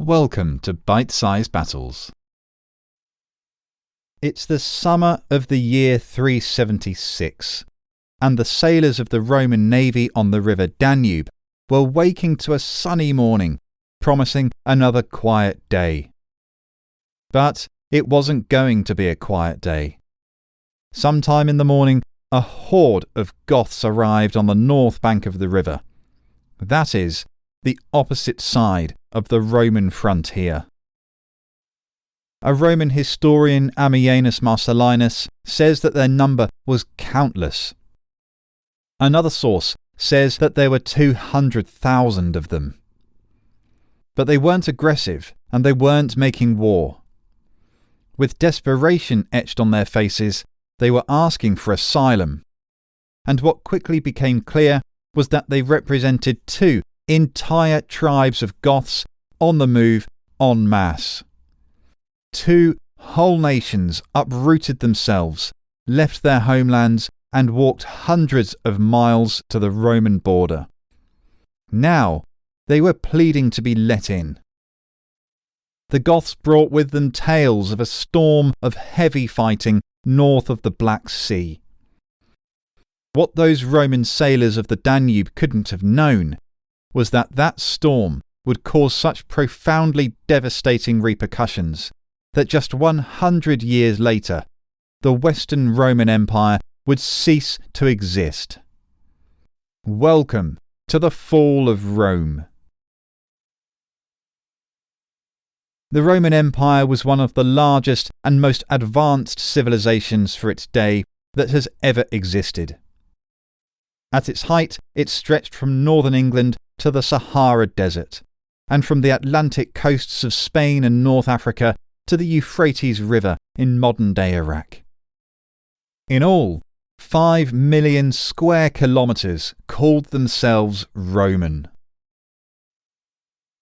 Welcome to Bite-Sized Battles. It's the summer of the year 376, and the sailors of the Roman navy on the river Danube were waking to a sunny morning, promising another quiet day. But it wasn't going to be a quiet day. Sometime in the morning, a horde of Goths arrived on the north bank of the river. That is, the opposite side of the Roman frontier. A Roman historian, Ammianus Marcellinus, says that their number was countless. Another source says that there were 200,000 of them. But they weren't aggressive, and they weren't making war. With desperation etched on their faces, they were asking for asylum. And what quickly became clear was that they represented two entire tribes of Goths on the move en masse. Two whole nations uprooted themselves, left their homelands, and walked hundreds of miles to the Roman border. Now they were pleading to be let in. The Goths brought with them tales of a storm of heavy fighting north of the Black Sea. What those Roman sailors of the Danube couldn't have known was that that storm would cause such profoundly devastating repercussions that just 100 years later, the Western Roman Empire would cease to exist. Welcome to the fall of Rome. The Roman Empire was one of the largest and most advanced civilizations for its day that has ever existed. At its height, it stretched from northern England to the Sahara Desert, and from the Atlantic coasts of Spain and North Africa to the Euphrates River in modern-day Iraq. In all, 5 million square kilometres called themselves Roman.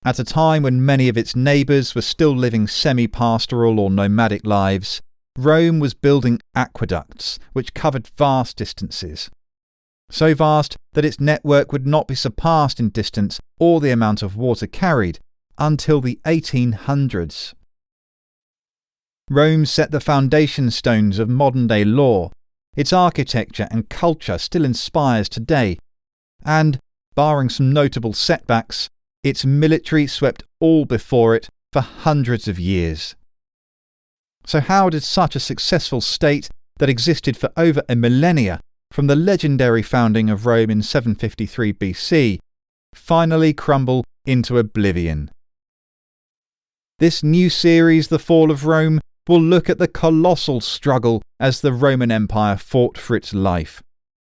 At a time when many of its neighbours were still living semi-pastoral or nomadic lives, Rome was building aqueducts which covered vast distances. So vast that its network would not be surpassed in distance or the amount of water carried until the 1800s. Rome set the foundation stones of modern-day law. Its architecture and culture still inspires today, and, barring some notable setbacks, its military swept all before it for hundreds of years. So how did such a successful state that existed for over a millennia from the legendary founding of Rome in 753 BC, finally crumble into oblivion? This new series, The Fall of Rome, will look at the colossal struggle as the Roman Empire fought for its life,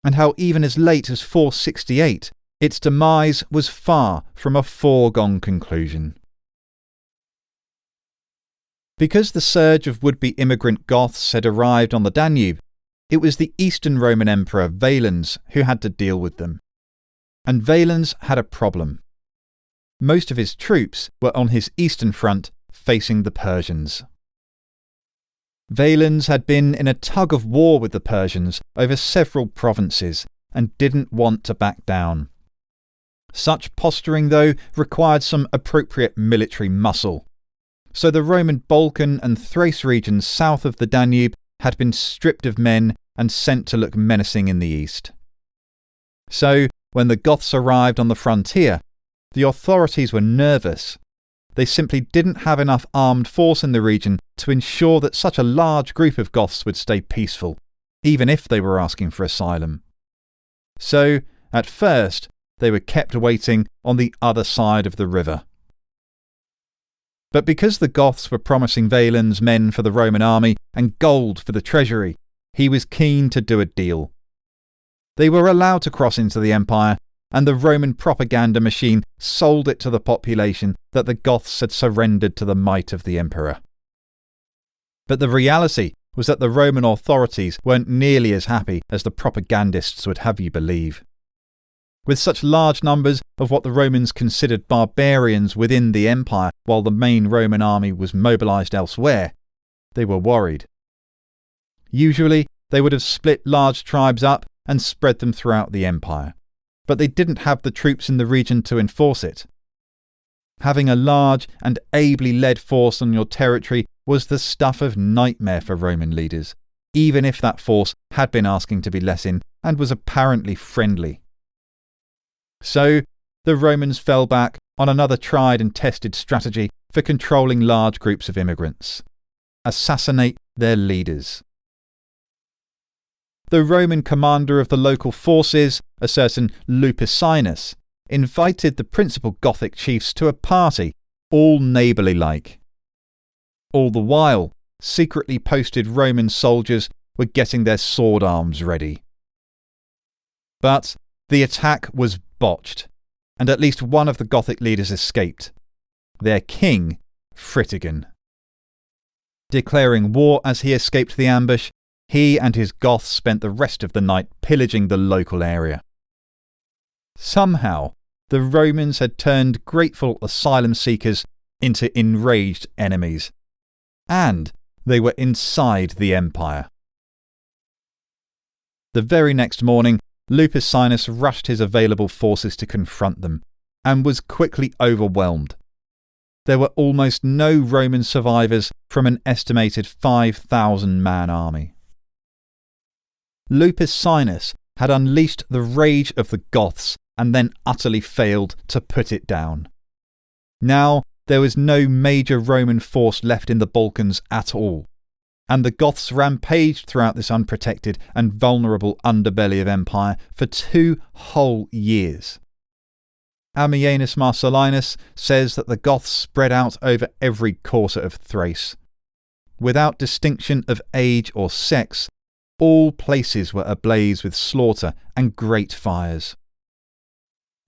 and how even as late as 468, its demise was far from a foregone conclusion. Because the surge of would-be immigrant Goths had arrived on the Danube, it was the Eastern Roman Emperor Valens who had to deal with them. And Valens had a problem. Most of his troops were on his eastern front facing the Persians. Valens had been in a tug of war with the Persians over several provinces and didn't want to back down. Such posturing, though, required some appropriate military muscle. So the Roman Balkan and Thrace regions south of the Danube had been stripped of men and sent to look menacing in the east. So, when the Goths arrived on the frontier, the authorities were nervous. They simply didn't have enough armed force in the region to ensure that such a large group of Goths would stay peaceful, even if they were asking for asylum. So, at first, they were kept waiting on the other side of the river. But because the Goths were promising Valens men for the Roman army and gold for the treasury, he was keen to do a deal. They were allowed to cross into the empire, and the Roman propaganda machine sold it to the population that the Goths had surrendered to the might of the emperor. But the reality was that the Roman authorities weren't nearly as happy as the propagandists would have you believe. With such large numbers of what the Romans considered barbarians within the empire while the main Roman army was mobilized elsewhere, they were worried. Usually, they would have split large tribes up and spread them throughout the empire, but they didn't have the troops in the region to enforce it. Having a large and ably led force on your territory was the stuff of nightmare for Roman leaders, even if that force had been asking to be let in and was apparently friendly. So, the Romans fell back on another tried and tested strategy for controlling large groups of immigrants: assassinate their leaders. The Roman commander of the local forces, a certain Lupicinus, invited the principal Gothic chiefs to a party, all neighbourly-like. All the while, secretly posted Roman soldiers were getting their sword arms ready. But the attack was botched, and at least one of the Gothic leaders escaped: their king, Fritigern. Declaring war as he escaped the ambush, he and his Goths spent the rest of the night pillaging the local area. Somehow, the Romans had turned grateful asylum seekers into enraged enemies, and they were inside the empire. The very next morning, Lupicinus rushed his available forces to confront them, and was quickly overwhelmed. There were almost no Roman survivors from an estimated 5,000-man army. Lupicinus had unleashed the rage of the Goths and then utterly failed to put it down. Now there was no major Roman force left in the Balkans at all, and the Goths rampaged throughout this unprotected and vulnerable underbelly of empire for 2 whole years. Ammianus Marcellinus says that the Goths spread out over every quarter of Thrace. Without distinction of age or sex, all places were ablaze with slaughter and great fires.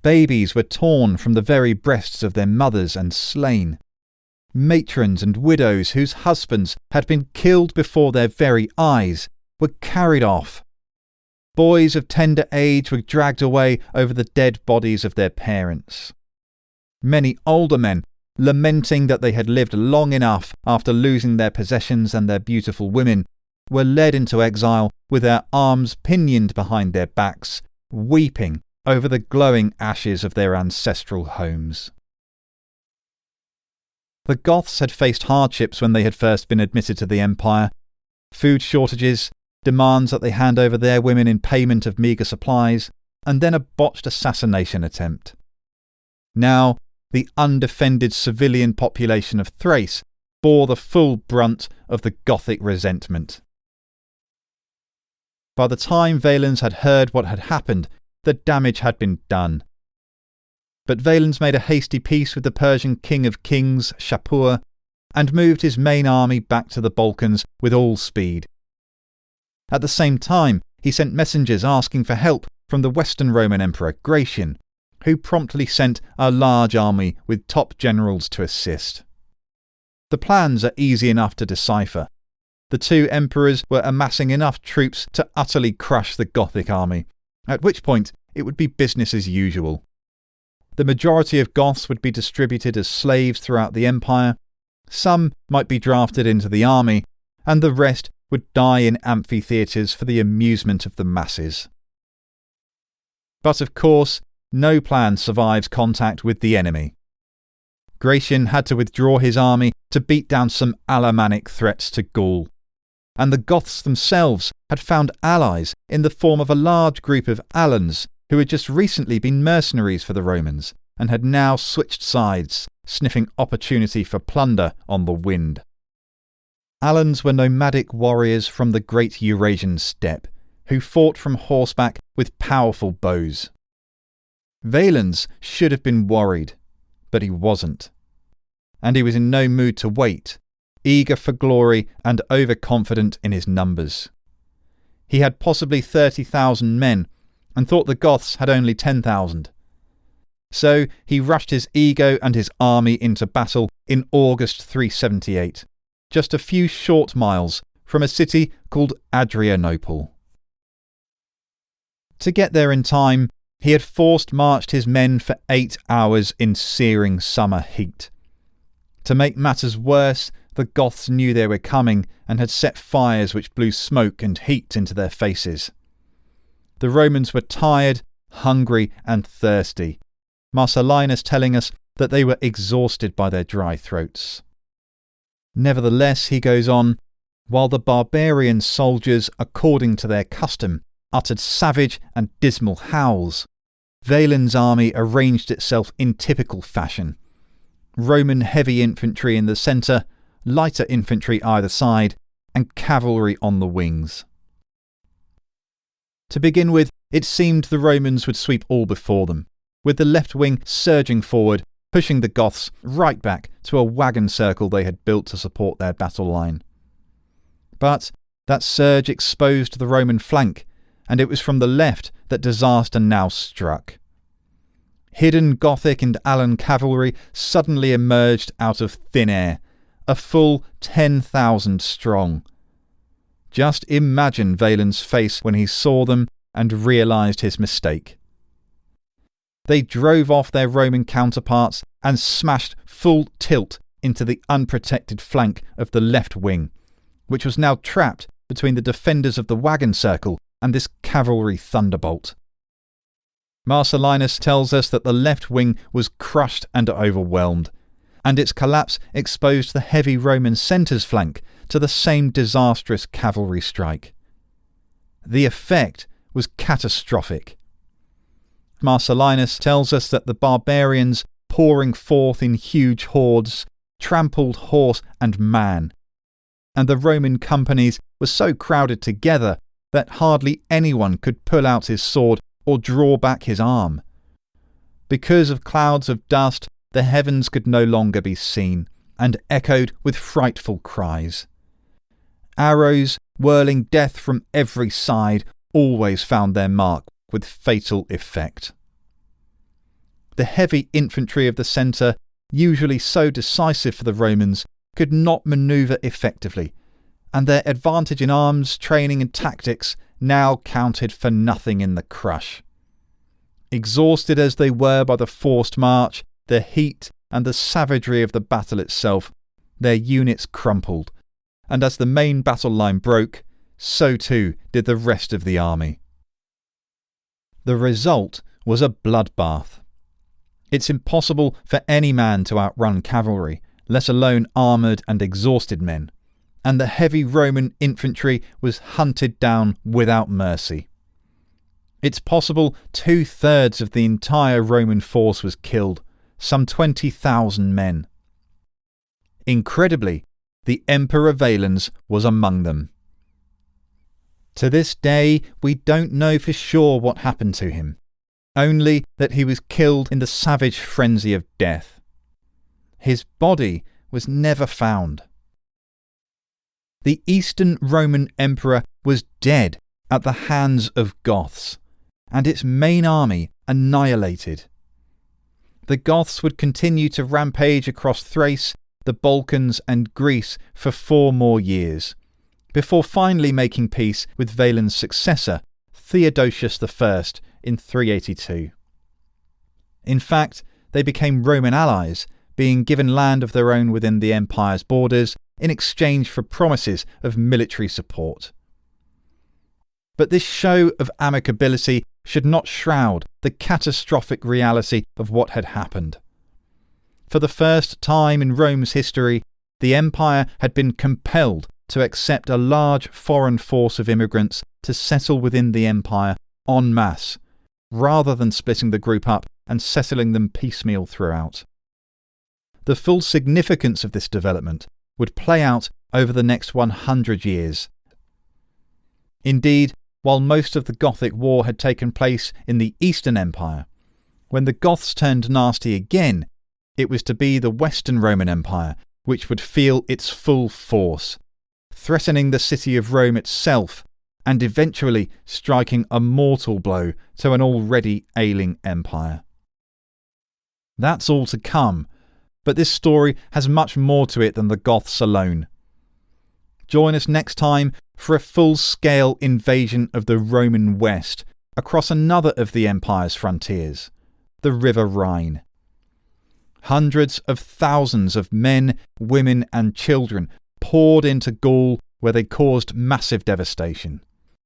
Babies were torn from the very breasts of their mothers and slain. Matrons and widows whose husbands had been killed before their very eyes were carried off. Boys of tender age were dragged away over the dead bodies of their parents. Many older men, lamenting that they had lived long enough after losing their possessions and their beautiful women, were led into exile with their arms pinioned behind their backs, weeping over the glowing ashes of their ancestral homes. The Goths had faced hardships when they had first been admitted to the empire: food shortages, demands that they hand over their women in payment of meagre supplies, and then a botched assassination attempt. Now, the undefended civilian population of Thrace bore the full brunt of the Gothic resentment. By the time Valens had heard what had happened, the damage had been done. But Valens made a hasty peace with the Persian king of kings, Shapur, and moved his main army back to the Balkans with all speed. At the same time, he sent messengers asking for help from the Western Roman Emperor Gratian, who promptly sent a large army with top generals to assist. The plans are easy enough to decipher. The 2 emperors were amassing enough troops to utterly crush the Gothic army, at which point it would be business as usual. The majority of Goths would be distributed as slaves throughout the empire, some might be drafted into the army, and the rest would die in amphitheatres for the amusement of the masses. But of course, no plan survives contact with the enemy. Gratian had to withdraw his army to beat down some Alemannic threats to Gaul, and the Goths themselves had found allies in the form of a large group of Alans who had just recently been mercenaries for the Romans and had now switched sides, sniffing opportunity for plunder on the wind. Alans were nomadic warriors from the great Eurasian steppe, who fought from horseback with powerful bows. Valens should have been worried, but he wasn't. And he was in no mood to wait, eager for glory and overconfident in his numbers. He had possibly 30,000 men, and thought the Goths had only 10,000. So he rushed his ego and his army into battle in August 378, just a few short miles from a city called Adrianople. To get there in time, he had forced-marched his men for 8 hours in searing summer heat. To make matters worse, the Goths knew they were coming and had set fires which blew smoke and heat into their faces. The Romans were tired, hungry and thirsty, Marcellinus telling us that they were exhausted by their dry throats. Nevertheless, he goes on, while the barbarian soldiers, according to their custom, uttered savage and dismal howls, Valens' army arranged itself in typical fashion. Roman heavy infantry in the centre, lighter infantry either side, and cavalry on the wings. To begin with, it seemed the Romans would sweep all before them, with the left wing surging forward, pushing the Goths right back to a wagon circle they had built to support their battle line. But that surge exposed the Roman flank, and it was from the left that disaster now struck. Hidden Gothic and Alan cavalry suddenly emerged out of thin air, a full 10,000 strong. Just imagine Valens' face when he saw them and realised his mistake. They drove off their Roman counterparts and smashed full tilt into the unprotected flank of the left wing, which was now trapped between the defenders of the wagon circle and this cavalry thunderbolt. Marcellinus tells us that the left wing was crushed and overwhelmed, and its collapse exposed the heavy Roman centre's flank to the same disastrous cavalry strike. The effect was catastrophic. Marcellinus tells us that the barbarians, pouring forth in huge hordes, trampled horse and man, and the Roman companies were so crowded together that hardly anyone could pull out his sword or draw back his arm. Because of clouds of dust, the heavens could no longer be seen, and echoed with frightful cries. Arrows, whirling death from every side, always found their mark with fatal effect. The heavy infantry of the centre, usually so decisive for the Romans, could not manoeuvre effectively, and their advantage in arms, training and tactics now counted for nothing in the crush. Exhausted as they were by the forced march, the heat and the savagery of the battle itself, their units crumpled, and as the main battle line broke, so too did the rest of the army. The result was a bloodbath. It's impossible for any man to outrun cavalry, let alone armoured and exhausted men, and the heavy Roman infantry was hunted down without mercy. It's possible 2/3 of the entire Roman force was killed, some 20,000 men. Incredibly, the Emperor Valens was among them. To this day, we don't know for sure what happened to him, only that he was killed in the savage frenzy of death. His body was never found. The Eastern Roman Emperor was dead at the hands of Goths, and its main army annihilated. The Goths would continue to rampage across Thrace, the Balkans and Greece for 4 more years, before finally making peace with Valens' successor, Theodosius I, in 382. In fact, they became Roman allies, being given land of their own within the empire's borders in exchange for promises of military support. But this show of amicability should not shroud the catastrophic reality of what had happened. For the first time in Rome's history, the empire had been compelled to accept a large foreign force of immigrants to settle within the empire en masse, rather than splitting the group up and settling them piecemeal throughout. The full significance of this development would play out over the next 100 years. Indeed, while most of the Gothic War had taken place in the Eastern Empire, when the Goths turned nasty again, it was to be the Western Roman Empire which would feel its full force, threatening the city of Rome itself and eventually striking a mortal blow to an already ailing empire. That's all to come, but this story has much more to it than the Goths alone. Join us next time for a full-scale invasion of the Roman West across another of the empire's frontiers, the River Rhine. Hundreds of thousands of men, women and children poured into Gaul, where they caused massive devastation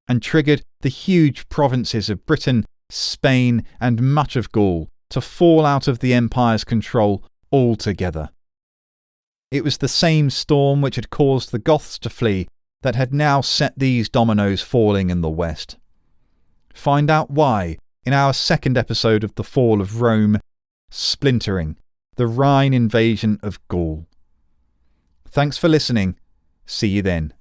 and triggered the huge provinces of Britain, Spain and much of Gaul to fall out of the empire's control altogether. It was the same storm which had caused the Goths to flee that had now set these dominoes falling in the west. Find out why in our second episode of The Fall of Rome, Splintering, the Rhine invasion of Gaul. Thanks for listening. See you then.